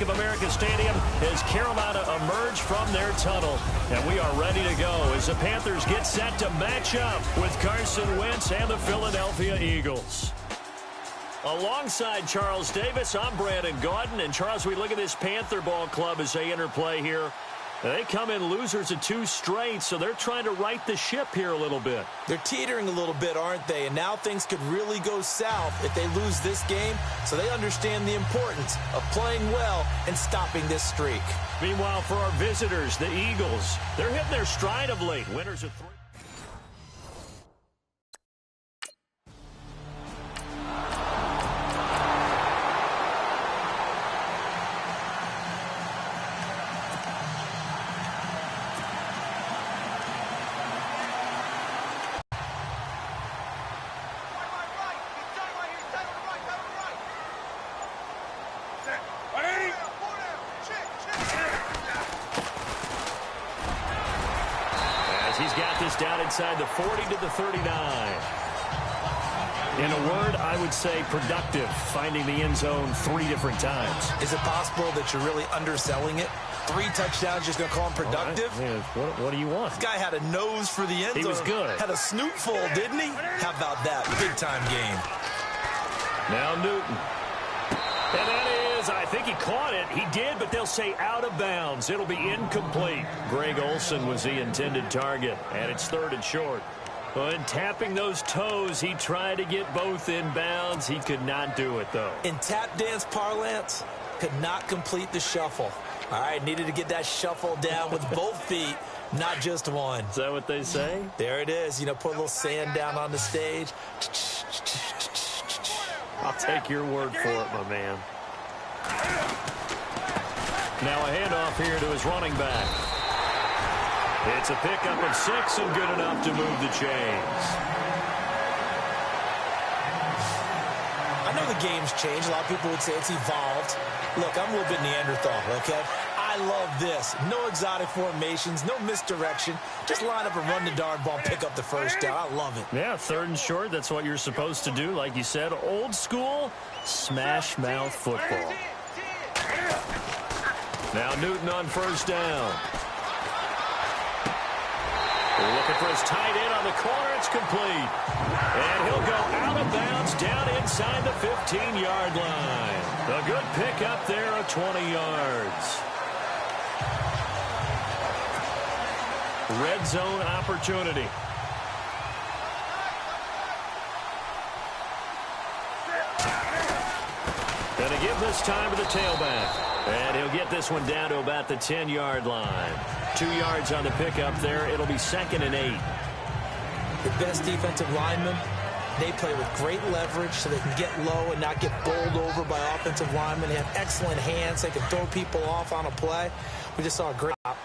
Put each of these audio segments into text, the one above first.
Bank of America Stadium as Carolina emerge from their tunnel. And we are ready to go as the Panthers get set to match up with Carson Wentz and the Philadelphia Eagles. Alongside Charles Davis, I'm Brandon Gaudin. And, Charles, we look at this Panther ball club as they interplay here. They come in losers of 2 straight, so they're trying to right the ship here a little bit. They're teetering a little bit, aren't they? And now things could really go south if they lose this game, so they understand the importance of playing well and stopping this streak. Meanwhile, for our visitors, the Eagles, they're hitting their stride of late. Winners of 3. He's got this down inside the 40 to the 39. In a word, I would say productive, finding the end zone 3 different times. Is it possible that you're really underselling it? 3 touchdowns, just going to call him productive? Right. Yeah, what do you want? This guy had a nose for the end zone. He was good. Had a snootful, didn't he? How about that? Big-time game. Now Newton. And that is, I think he caught it. He did, but they'll say out of bounds. It'll be incomplete. Greg Olsen was the intended target, and it's 3rd and short. But tapping those toes, he tried to get both in bounds. He could not do it, though. In tap dance parlance, could not complete the shuffle. All right, needed to get that shuffle down with both feet, not just one. Is that what they say? There it is. You know, put a little sand down on the stage. I'll take your word for it, my man. Now a handoff here to his running back. It's a pickup of 6 and good enough to move the chains. I know the game's changed. A lot of people would say it's evolved. Look, I'm a little bit Neanderthal, okay? I love this. No exotic formations, no misdirection. Just line up and run the darn ball, pick up the first down. I love it. Yeah, 3rd and short. That's what you're supposed to do. Like you said, old school, smash mouth football. Now Newton on 1st down. Looking for his tight end on the corner. It's complete. And he'll go out of bounds down inside the 15-yard line. A good pickup there of 20 yards. Red zone opportunity. And a give this time to the tailback. And he'll get this one down to about the 10-yard line. 2 yards on the pickup there. It'll be 2nd and 8. The best defensive linemen, they play with great leverage so they can get low and not get bowled over by offensive linemen. They have excellent hands. They can throw people off on a play. We just saw a great stop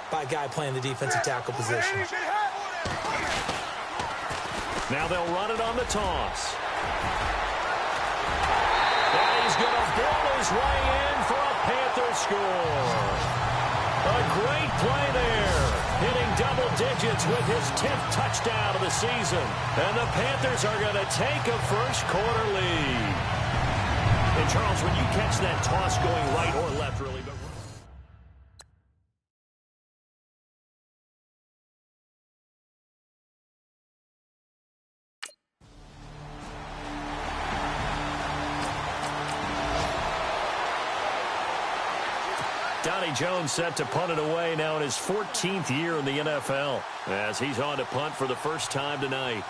by a guy playing the defensive tackle position. Now they'll run it on the toss. And he's going to ball his way in for a Panther score. A great play there. Hitting double digits with his 10th touchdown of the season. And the Panthers are going to take a first-quarter lead. And, Charles, when you catch that toss going right or left, really, but Donnie Jones set to punt it away now in his 14th year in the NFL as he's on to punt for the first time tonight.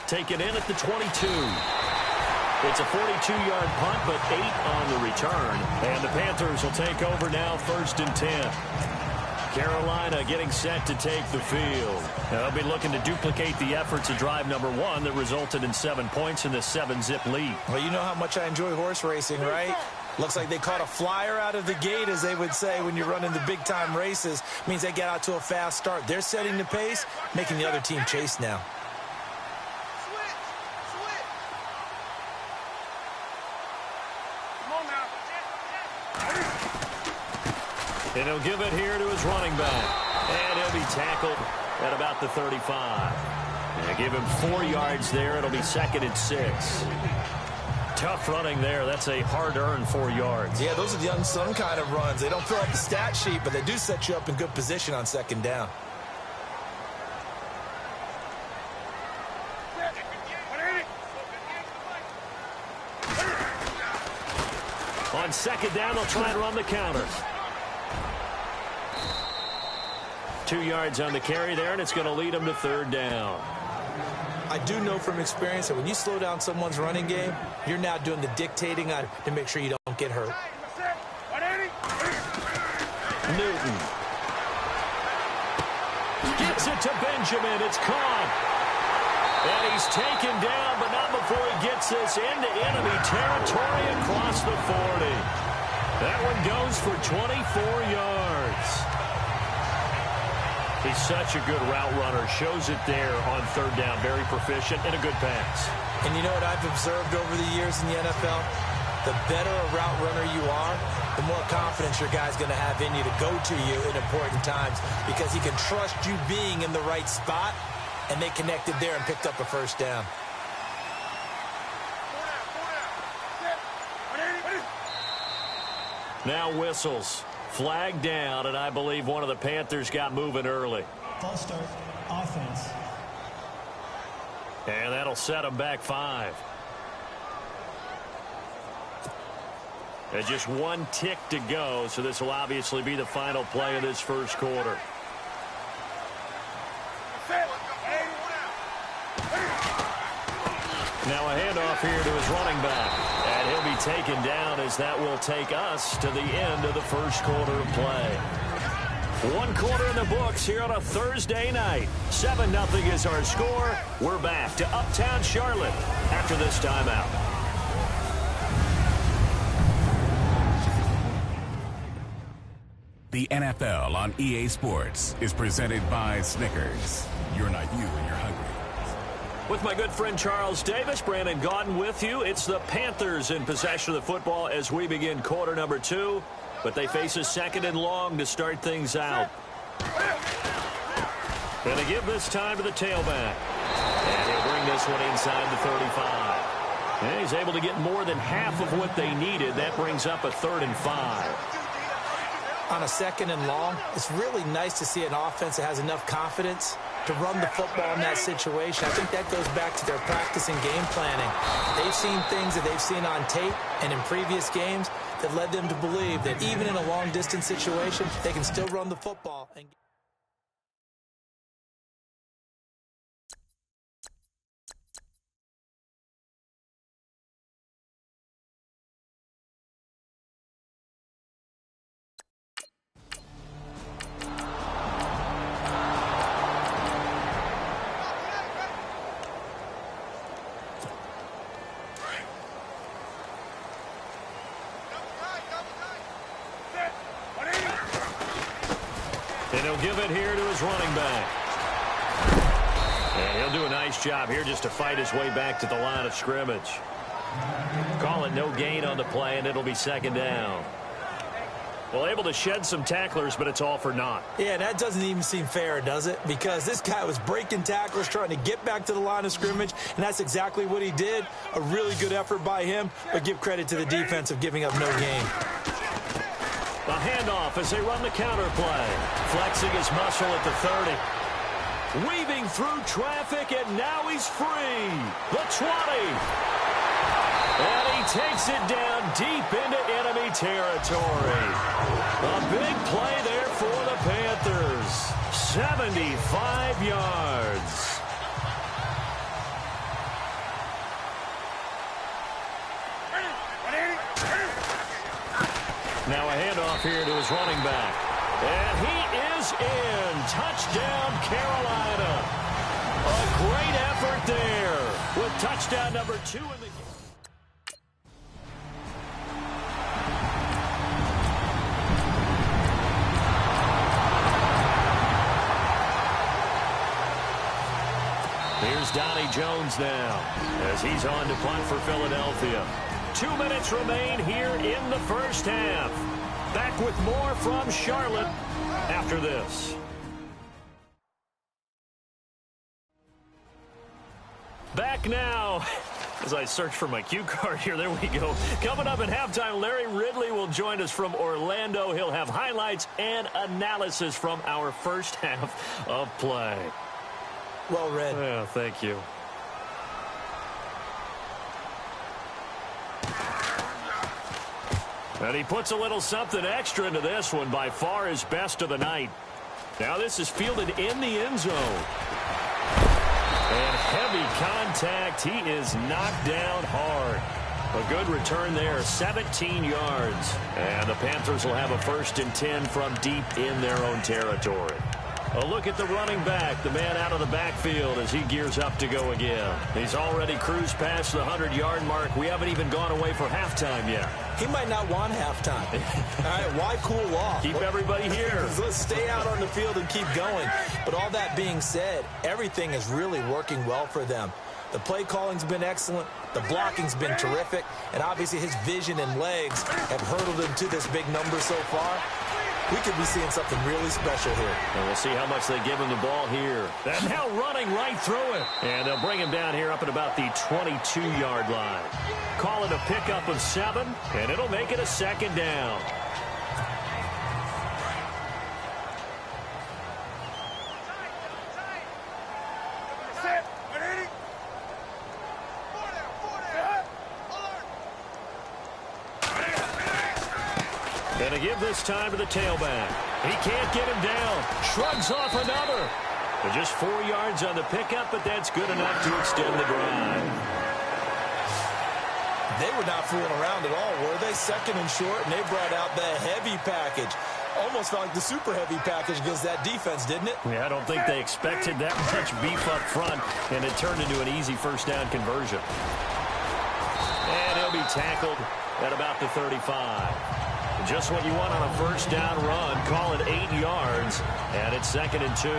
Taken in at the 22. It's a 42-yard punt, but 8 on the return. And the Panthers will take over now 1st and 10. Carolina getting set to take the field. They'll be looking to duplicate the efforts of drive number 1 that resulted in 7 points in the 7-zip lead. Well, you know how much I enjoy horse racing, right? Looks like they caught a flyer out of the gate, as they would say when you're running the big-time races. Means they get out to a fast start. They're setting the pace, making the other team chase now. And he'll give it here to his running back. And he'll be tackled at about the 35. And give him 4 yards there. It'll be 2nd and 6. Tough running there. That's a hard-earned 4 yards. Yeah, those are the unsung kind of runs. They don't fill up the stat sheet, but they do set you up in good position on 2nd down. On 2nd down, they'll try and run the counter. 2 yards on the carry there, and it's going to lead them to 3rd down. I do know from experience that when you slow down someone's running game, you're now doing the dictating on to make sure you don't get hurt. Newton. Gets it to Benjamin. It's caught. And he's taken down, but not before he gets this into enemy territory across the 40. That one goes for 24 yards. He's such a good route runner. Shows it there on 3rd down. Very proficient and a good pass. And you know what I've observed over the years in the NFL? The better a route runner you are, the more confidence your guy's going to have in you to go to you in important times because he can trust you being in the right spot, and they connected there and picked up a 1st down. Now whistles. Flag down, and I believe one of the Panthers got moving early. False start, offense. And that'll set them back 5. And just 1 tick to go, so this will obviously be the final play of this 1st quarter. Now a handoff here to his running back. And he'll be taken down as that will take us to the end of the 1st quarter of play. 1 quarter in the books here on a Thursday night. 7-0 is our score. We're back to Uptown Charlotte after this timeout. The NFL on EA Sports is presented by Snickers. You're not you when you're hungry. With my good friend Charles Davis, Brandon Gaudin with you. It's the Panthers in possession of the football as we begin quarter number 2. But they face a 2nd and long to start things out. And they give this time to the tailback. And he'll bring this one inside the 35. And he's able to get more than half of what they needed. That brings up a 3rd and 5. On a 2nd and long, it's really nice to see an offense that has enough confidence to run the football in that situation. I think that goes back to their practice and game planning. They've seen things that they've seen on tape and in previous games that led them to believe that even in a long-distance situation, they can still run the football. And he'll give it here to his running back. And he'll do a nice job here just to fight his way back to the line of scrimmage. Call it no gain on the play, and it'll be 2nd down. Well, able to shed some tacklers, but it's all for naught. Yeah, that doesn't even seem fair, does it? Because this guy was breaking tackles, trying to get back to the line of scrimmage, and that's exactly what he did. A really good effort by him, but give credit to the defense of giving up no gain. A handoff as they run the counter play. Flexing his muscle at the 30. Weaving through traffic, and now he's free. The 20. And he takes it down deep into enemy territory. A big play there for the Panthers. 75 yards. Now a handoff here to his running back. And he is in. Touchdown, Carolina. A great effort there with touchdown number 2 in the game. Here's Donnie Jones now as he's on to punt for Philadelphia. 2 minutes remain here in the first half. Back with more from Charlotte after this. Back now. As I search for my cue card here, there we go. Coming up at halftime, Larry Ridley will join us from Orlando. He'll have highlights and analysis from our first half of play. Well read. Yeah, thank you. And he puts a little something extra into this one, by far his best of the night. Now this is fielded in the end zone. And heavy contact. He is knocked down hard. A good return there, 17 yards. And the Panthers will have a 1st and 10 from deep in their own territory. A look at the running back, the man out of the backfield as he gears up to go again. He's already cruised past the 100-yard mark. We haven't even gone away for halftime yet. He might not want halftime. All right, why cool off? Keep everybody here. Let's stay out on the field and keep going. But all that being said, everything is really working well for them. The play calling's been excellent. The blocking's been terrific. And obviously his vision and legs have hurdled him to this big number so far. We could be seeing something really special here. And we'll see how much they give him the ball here. And now running right through it. And they'll bring him down here up at about the 22-yard line. Call it a pickup of 7, and it'll make it a 2nd down. Gonna give this time to the tailback. He can't get him down. Shrugs off another. But just 4 yards on the pickup, but that's good enough to extend the drive. They were not fooling around at all, were they? 2nd and short, and they brought out the heavy package. Almost felt like the super heavy package against that defense, didn't it? Yeah, I don't think they expected that much beef up front, and it turned into an easy 1st down conversion. And he'll be tackled at about the 35. Just what you want on a 1st down run. Call it 8 yards, and it's 2nd and 2.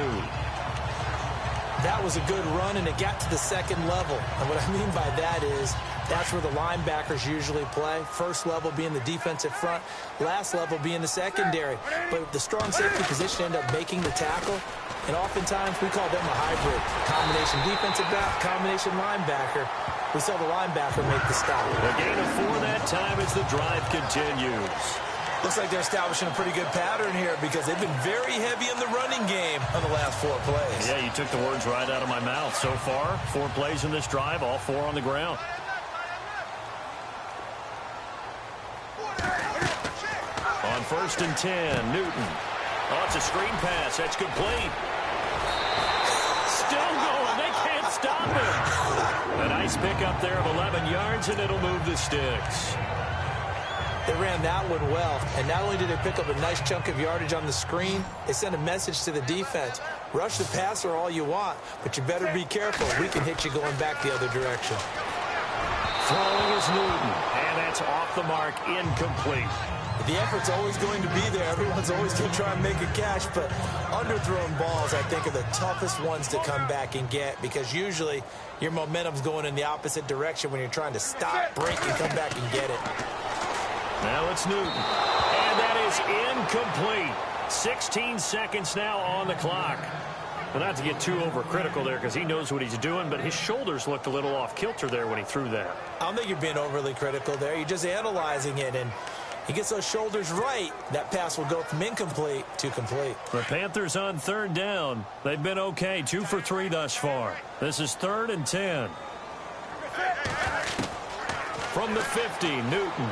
That was a good run, and it got to the 2nd level. And what I mean by that is that's where the linebackers usually play. 1st level being the defensive front, last level being the secondary. But the strong safety position ended up making the tackle, and oftentimes we call them a hybrid. Combination defensive back, combination linebacker. We saw the linebacker make the stop. A gain of 4 that time as the drive continues. Looks like they're establishing a pretty good pattern here because they've been very heavy in the running game on the last 4 plays. Yeah, you took the words right out of my mouth. So far, 4 plays in this drive, all 4 on the ground. On 1st and 10, Newton. Oh, it's a screen pass. That's complete. Still going. They can't stop him. A nice pickup there of 11 yards, and it'll move the sticks. They ran that one well, and not only did they pick up a nice chunk of yardage on the screen, they sent a message to the defense. Rush the passer all you want, but you better be careful. We can hit you going back the other direction. Throwing is Newton, and that's off the mark, incomplete. The effort's always going to be there. Everyone's always going to try and make a catch, but underthrown balls, I think, are the toughest ones to come back and get because usually your momentum's going in the opposite direction when you're trying to stop, break, and come back and get it. Now it's Newton, and that is incomplete. 16 seconds now on the clock. Well, not to get too overcritical there because he knows what he's doing, but his shoulders looked a little off kilter there when he threw that. I don't think you're being overly critical there. You're just analyzing it, and he gets those shoulders right, that pass will go from incomplete to complete. The Panthers on 3rd down. They've been okay, 2 for 3 thus far. This is 3rd and 10. From the 50, Newton.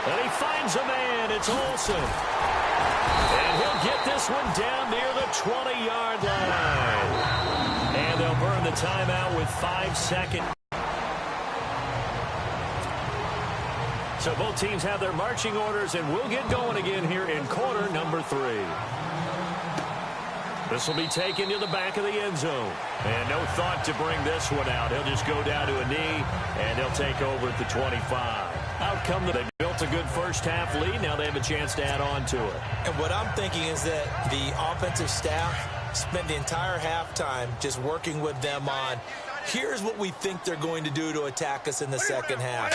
And he finds a man. It's Olsen. And he'll get this one down near the 20-yard line. And they'll burn the timeout with 5 seconds. So both teams have their marching orders, and we'll get going again here in quarter number 3. This will be taken to the back of the end zone. And no thought to bring this one out. He'll just go down to a knee, and he'll take over at the 25. Outcome that they built a good first half lead. Now they have a chance to add on to it. And what I'm thinking is that the offensive staff spent the entire halftime just working with them on Here's what we think they're going to do to attack us in the second half.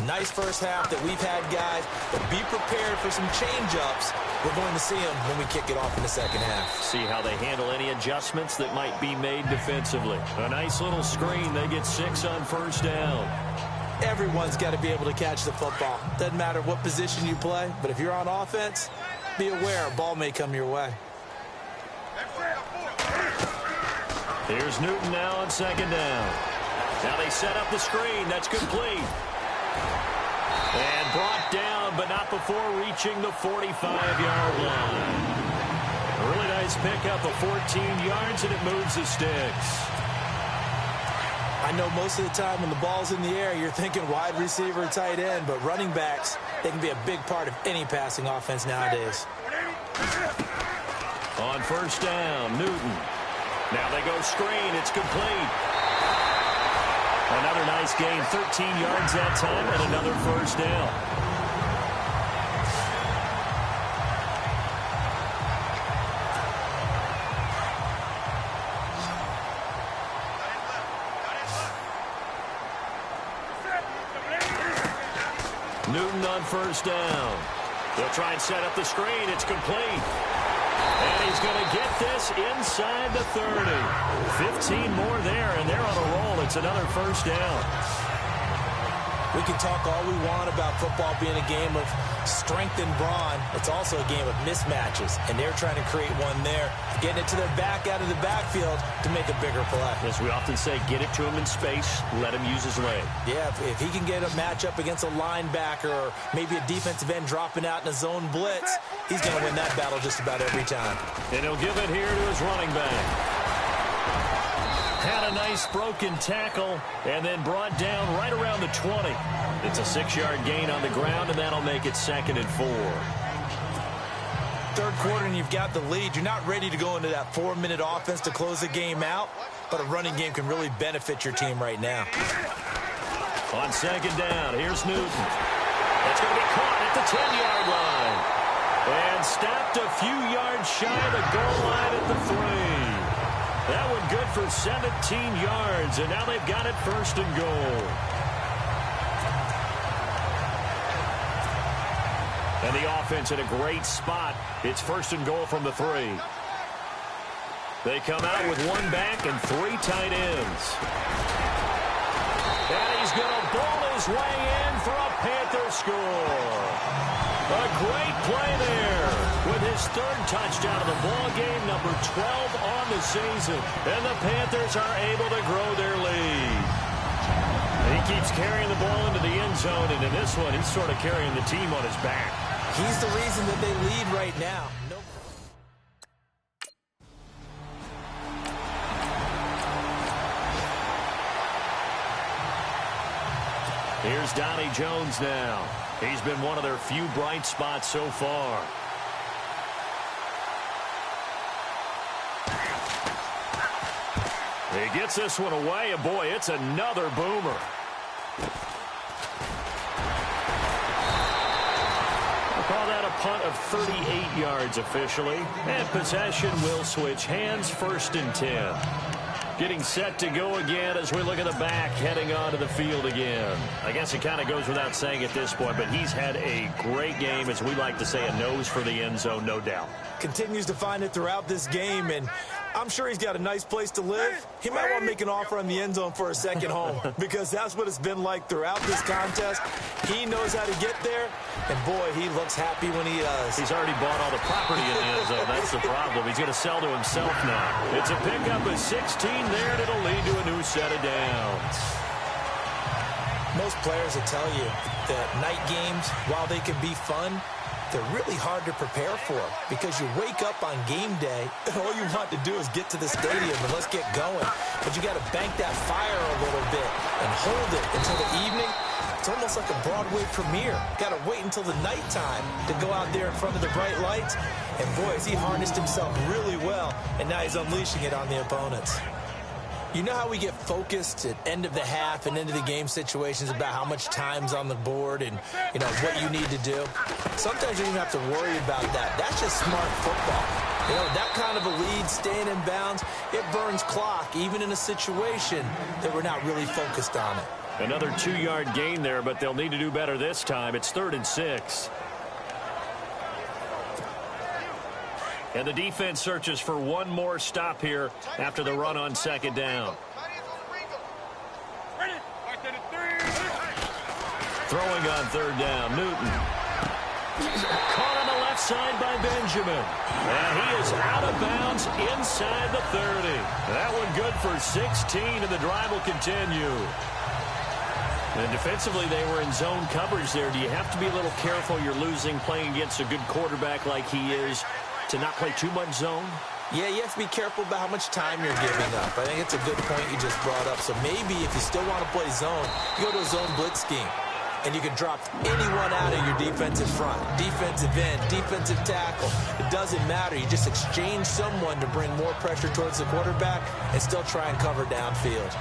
Nice first half that we've had, guys, but be prepared for some change-ups. We're going to see them when we kick it off in the second half. See how they handle any adjustments that might be made defensively. A nice little screen. They get 6 on first down. Everyone's got to be able to catch the football. Doesn't matter what position you play, but if you're on offense, be aware a ball may come your way. Here's Newton now on second down. Now they set up the screen. That's complete. And brought down, but not before reaching the 45-yard line. A really nice pickup of 14 yards, and it moves the sticks. I know most of the time when the ball's in the air, you're thinking wide receiver, tight end, but running backs, they can be a big part of any passing offense nowadays. On first down, Newton. Now they go screen. It's complete. Another nice gain, 13 yards that time, and another first down. Newton on first down. They'll try and set up the screen. It's complete. And he's going to get this inside the 30. 15 more there, and they're on a roll. It's another first down. We can talk all we want about football being a game of strength and brawn. It's also a game of mismatches, and they're trying to create one there, getting it to their back out of the backfield to make a bigger play. As we often say, get it to him in space, let him use his leg. Yeah, if he can get a matchup against a linebacker or maybe a defensive end dropping out in a zone blitz, he's going to win that battle just about every time. And he'll give it here to his running back. Had a nice broken tackle and then brought down right around the 20. It's a 6-yard gain on the ground, and that'll make it 2nd and 4. Third quarter and you've got the lead. You're not ready to go into that 4-minute offense to close the game out, but a running game can really benefit your team right now. On second down, here's Newton. It's going to be caught at the 10-yard line. And stopped a few yards shy of the goal line at the 3. That one good for 17 yards, and now they've got it 1st and goal. And the offense in a great spot. It's 1st and goal from the 3. They come out with 1 back and 3 tight ends. And he's going to ball his way in for a Panther score. A great play there with his 3rd touchdown of the ball game, number 12 on the season. And the Panthers are able to grow their lead. He keeps carrying the ball into the end zone, and in this one, he's sort of carrying the team on his back. He's the reason that they lead right now. Here's Donnie Jones now. He's been one of their few bright spots so far. He gets this one away, and boy, it's another boomer. We'll call that a punt of 38 yards officially. And possession will switch hands, 1st and 10. Getting set to go again as we look at the back, heading onto the field again. I guess it kind of goes without saying at this point, but he's had a great game, as we like to say, a nose for the end zone, no doubt. Continues to find it throughout this game, and I'm sure he's got a nice place to live. He might want to make an offer on the end zone for a second home, because that's what it's been like throughout this contest. He knows how to get there, and boy, he looks happy when he does. He's already bought all the property in the end zone. That's the problem. He's going to sell to himself now. It's a pickup of 16 there, and it'll lead to a new set of downs. Most players will tell you that night games, while they can be fun, they're really hard to prepare for because you wake up on game day and all you want to do is get to the stadium and let's get going. But you got to bank that fire a little bit and hold it until the evening. It's almost like a Broadway premiere. Got to wait until the nighttime to go out there in front of the bright lights. And boy, has he harnessed himself really well, and now he's unleashing it on the opponents. You know how we get focused at end of the half and into the game situations about how much time's on the board and, you know, what you need to do? Sometimes you don't have to worry about that. That's just smart football. You know, that kind of a lead, staying in bounds, it burns clock, even in a situation that we're not really focused on it. Another 2-yard gain there, but they'll need to do better this time. It's 3rd and 6. And the defense searches for one more stop here after the run on 2nd down. Throwing on 3rd down, Newton. Caught on the left side by Benjamin. And he is out of bounds inside the 30. That one good for 16, and the drive will continue. And defensively, they were in zone coverage there. Do you have to be a little careful? You're losing playing against a good quarterback like he is to not play too much zone? Yeah, you have to be careful about how much time you're giving up. I think it's a good point you just brought up. So maybe if you still want to play zone, you go to a zone blitz scheme. And you can drop anyone out of your defensive front. Defensive end, defensive tackle. It doesn't matter. You just exchange someone to bring more pressure towards the quarterback and still try and cover downfield.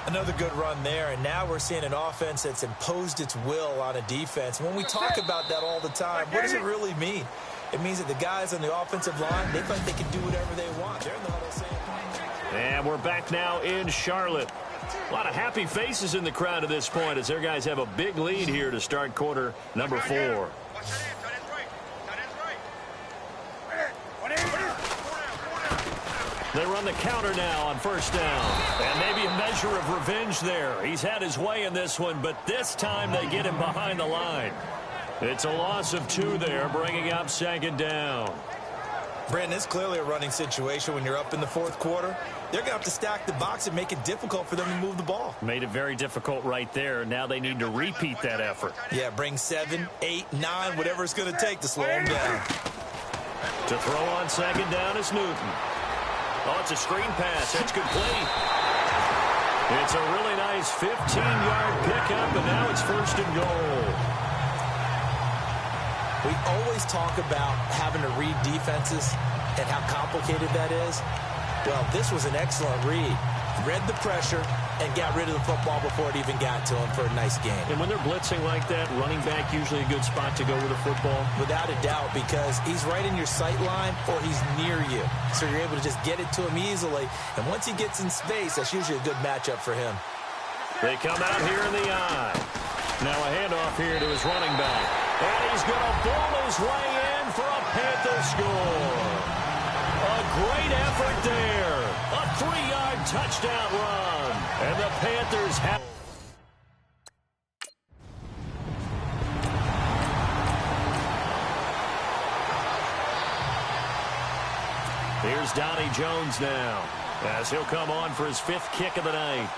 Another good run there, and now we're seeing an offense that's imposed its will on a defense. When we talk about that all the time, what does it really mean? It means that the guys on the offensive line, they feel like they can do whatever they want. They're in the huddle saying... And we're back now in Charlotte. A lot of happy faces in the crowd at this point as their guys have a big lead here to start quarter number 4. They run the counter now on 1st down. And maybe a measure of revenge there. He's had his way in this one, but this time they get him behind the line. It's a loss of 2 there, bringing up 2nd down. Brandon, it's clearly a running situation when you're up in the 4th quarter. They're going to have to stack the box and make it difficult for them to move the ball. Made it very difficult right there. Now they need to repeat that effort. Yeah, bring 7, 8, 9, whatever it's going to take to slow them down. To throw on 2nd down is Newton. Oh, it's a screen pass. That's complete. It's a really nice 15-yard pickup, and now it's 1st and goal. We always talk about having to read defenses and how complicated that is. Well, this was an excellent read. Read the pressure and got rid of the football before it even got to him for a nice game. And when they're blitzing like that, running back usually a good spot to go with the football? Without a doubt, because he's right in your sight line or he's near you. So you're able to just get it to him easily. And once he gets in space, that's usually a good matchup for him. They come out here in the eye. Now a handoff here to his running back. And he's going to bowl his way in for a Panther score. A great effort there. A 3-yard touchdown run. And the Panthers have... Here's Donnie Jones now, as he'll come on for his 5th kick of the night.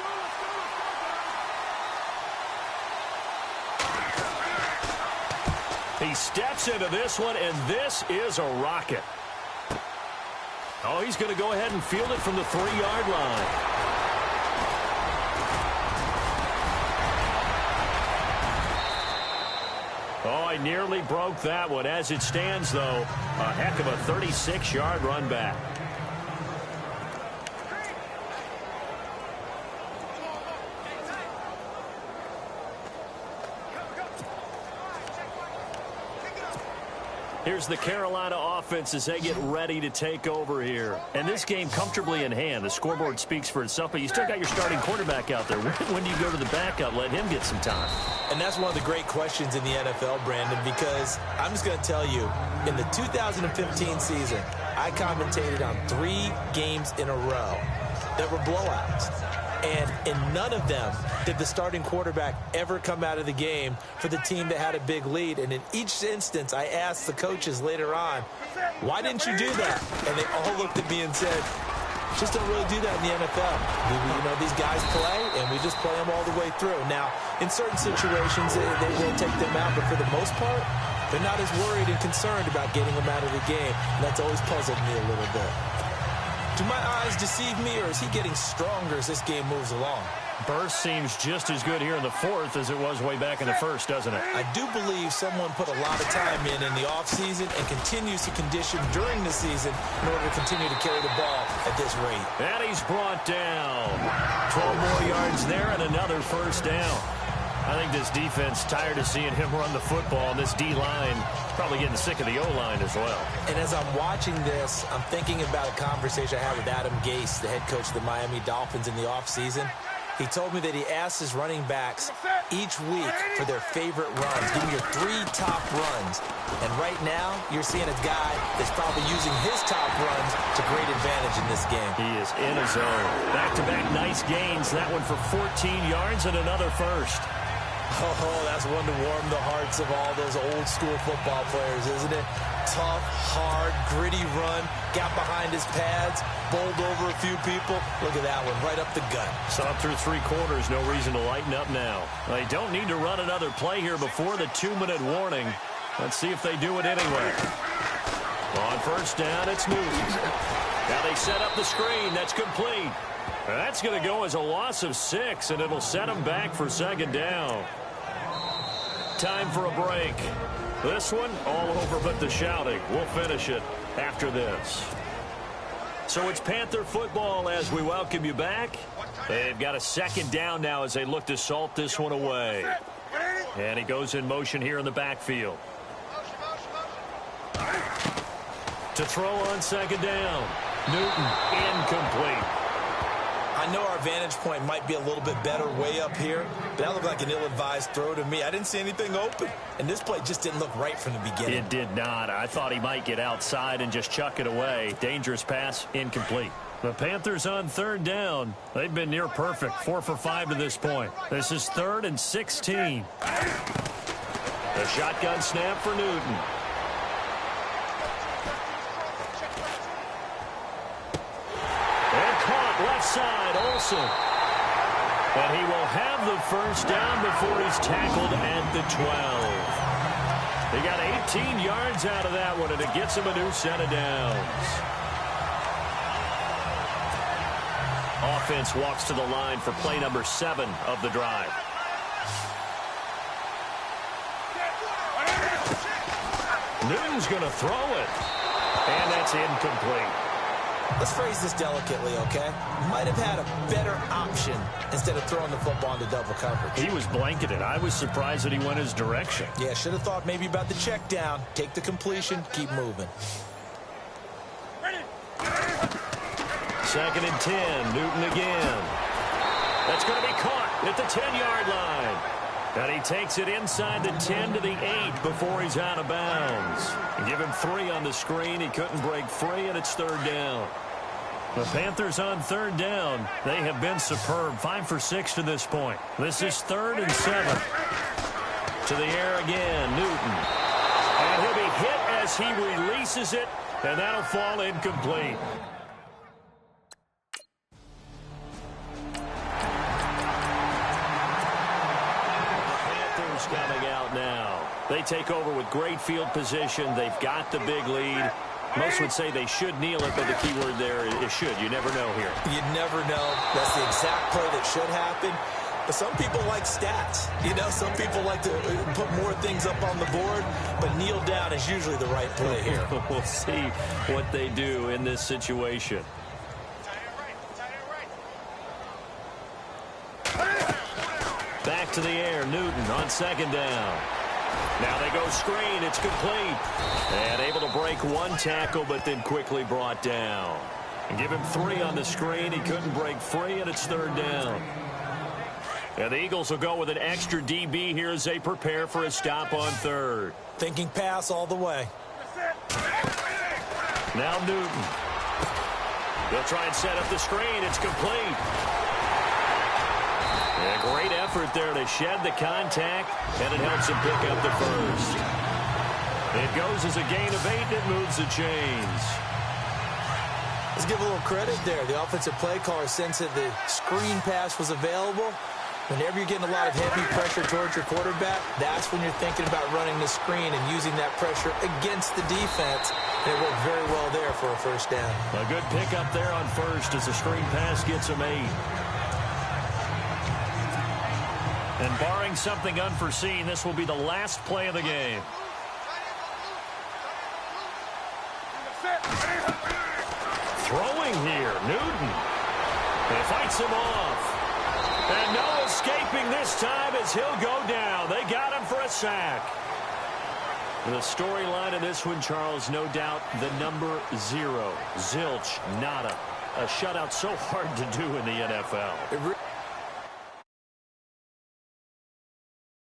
He steps into this one, and this is a rocket. Oh, he's going to go ahead and field it from the 3-yard line. Oh, I nearly broke that one. As it stands, though, a heck of a 36-yard run back. Here's the Carolina offense as they get ready to take over here. And this game comfortably in hand. The scoreboard speaks for itself, but you still got your starting quarterback out there. When do you go to the backup? Let him get some time. And that's one of the great questions in the NFL, Brandon, because I'm just going to tell you, in the 2015 season, I commentated on 3 games in a row that were blowouts. And in none of them did the starting quarterback ever come out of the game for the team that had a big lead. And in each instance, I asked the coaches later on, why didn't you do that? And they all looked at me and said, just don't really do that in the NFL. You know, these guys play, and we just play them all the way through. Now, in certain situations, they will take them out, but for the most part, they're not as worried and concerned about getting them out of the game. And that's always puzzled me a little bit. Do my eyes deceive me, or is he getting stronger as this game moves along? Burst seems just as good here in the 4th as it was way back in the 1st, doesn't it? I do believe someone put a lot of time in the offseason and continues to condition during the season in order to continue to carry the ball at this rate. And he's brought down. 12 more yards there and another 1st down. I think this defense tired of seeing him run the football. This D-line probably getting sick of the O-line as well. And as I'm watching this, I'm thinking about a conversation I had with Adam Gase, the head coach of the Miami Dolphins in the offseason. He told me that he asked his running backs each week for their favorite runs. Give me your 3 top runs. And right now, you're seeing a guy that's probably using his top runs to great advantage in this game. He is in his zone. Back-to-back nice gains. That one for 14 yards and another first. Oh, that's one to warm the hearts of all those old-school football players, isn't it? Tough, hard, gritty run. Got behind his pads, bowled over a few people. Look at that one, right up the gut. Saw through 3 quarters. No reason to lighten up now. They don't need to run another play here before the 2-minute warning. Let's see if they do it anyway. On first down, it's Newton. Now they set up the screen. That's complete. That's going to go as a loss of 6, and it'll set them back for second down. Time for a break. This one, all over but the shouting. We'll finish it after this. So it's Panther football as we welcome you back. They've got a second down now as they look to salt this one away. And he goes in motion here in the backfield. To throw on second down. Newton, incomplete. I know our vantage point might be a little bit better way up here, but that looked like an ill-advised throw to me. I didn't see anything open, and this play just didn't look right from the beginning. It did not. I thought he might get outside and just chuck it away. Dangerous pass, incomplete. The Panthers on third down. They've been near perfect, 4 for 5 to this point. This is 3rd and 16. The shotgun snap for Newton. Left side, Olsen. And he will have the first down before he's tackled at the 12. He got 18 yards out of that one, and it gets him a new set of downs. Offense walks to the line for play number 7 of the drive. Newton's going to throw it. And that's incomplete. Let's phrase this delicately, okay? Might have had a better option instead of throwing the football into double coverage. He was blanketed. I was surprised that he went his direction. Yeah, should have thought maybe about the check down. Take the completion, keep moving. 2nd and 10, Newton again. That's going to be caught at the 10-yard line. And he takes it inside the 10 to the 8 before he's out of bounds. Give him 3 on the screen. He couldn't break free, and it's 3rd down. The Panthers on 3rd down. They have been superb. 5 for 6 to this point. This is 3rd and 7. To the air again, Newton. And he'll be hit as he releases it, and that'll fall incomplete. Coming out now. They take over with great field position. They've got the big lead. Most would say they should kneel it, but the key word there is should. You never know here. You never know. That's the exact play that should happen. But some people like stats. You know, some people like to put more things up on the board, but kneel down is usually the right play here. We'll see what they do in this situation. Back to the air, Newton on 2nd down. Now they go screen, it's complete. And able to break 1 tackle, but then quickly brought down. And give him 3 on the screen, he couldn't break free, and it's 3rd down. And the Eagles will go with an extra DB here as they prepare for a stop on 3rd. Thinking pass all the way. Now Newton. They'll try and set up the screen, it's complete. A great effort there to shed the contact, and it helps him pick up the first. It goes as a gain of 8, and it moves the chains. Let's give a little credit there. The offensive play caller sensed that the screen pass was available. Whenever you're getting a lot of heavy pressure towards your quarterback, that's when you're thinking about running the screen and using that pressure against the defense. And it worked very well there for a first down. A good pickup there on first as the screen pass gets him 8. And barring something unforeseen, this will be the last play of the game. Throwing here, Newton. He fights him off. And no escaping this time as he'll go down. They got him for a sack. The storyline in this one, Charles, no doubt the number 0. Zilch, nada. A shutout so hard to do in the NFL.